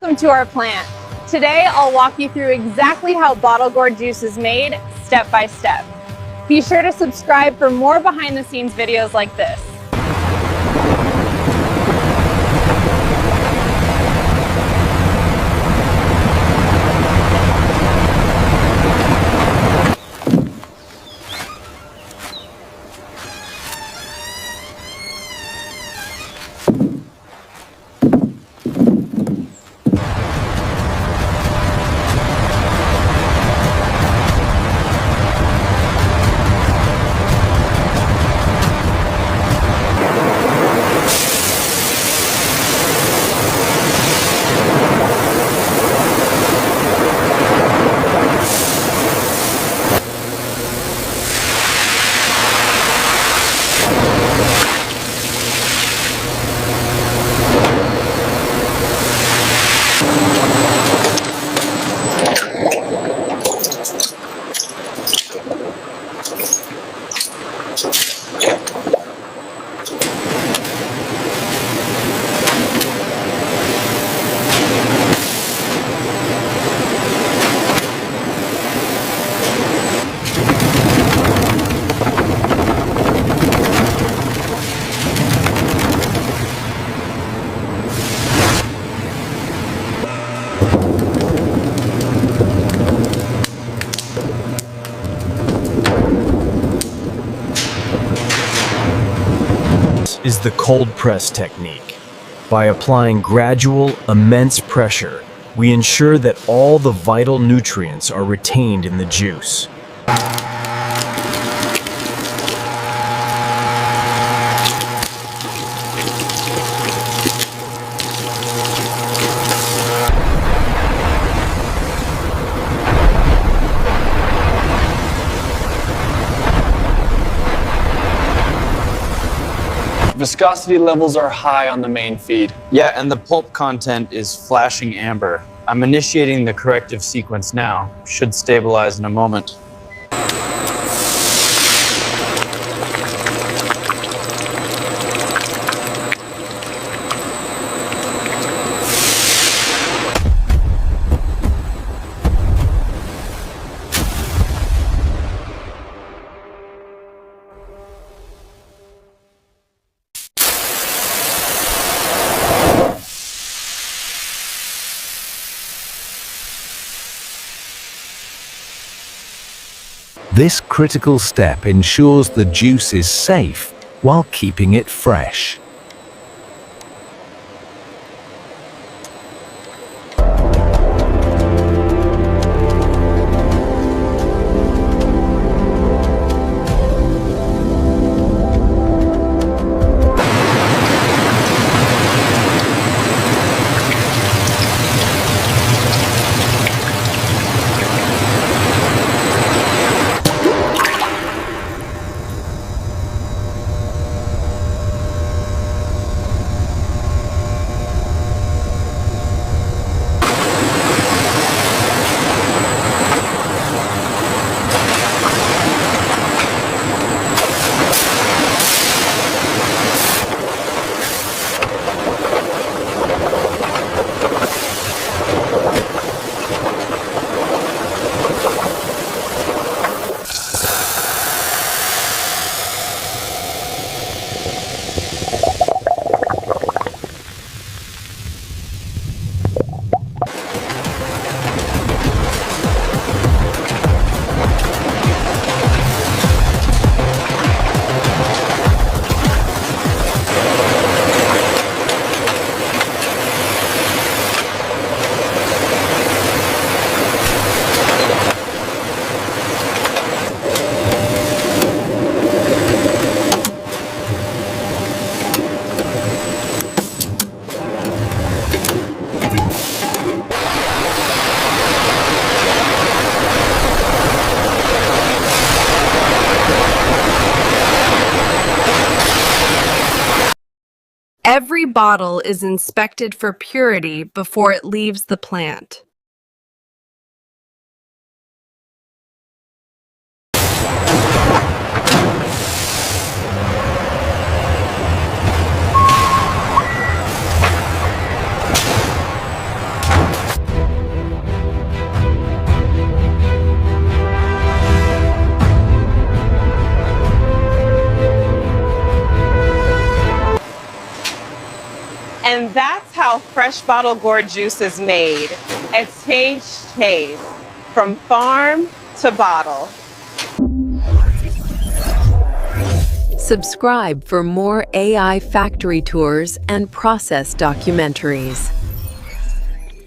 welcome to our plant. Today, I'll walk you through exactly how bottle gourd juice is made, step by step. Be sure to subscribe for more behind the scenes videos like this. Is the cold press technique. By applying gradual, immense pressure, we ensure that all the vital nutrients are retained in the juice. Viscosity levels are high on the main feed. Yeah, and the pulp content is flashing amber. I'm initiating the corrective sequence now. Should stabilize in a moment. This critical step ensures the juice is safe while keeping it fresh. Every bottle is inspected for purity before it leaves the plant. And that's how fresh bottle gourd juice is made at Stage Chase, from farm to bottle. Subscribe for more AI factory tours and process documentaries.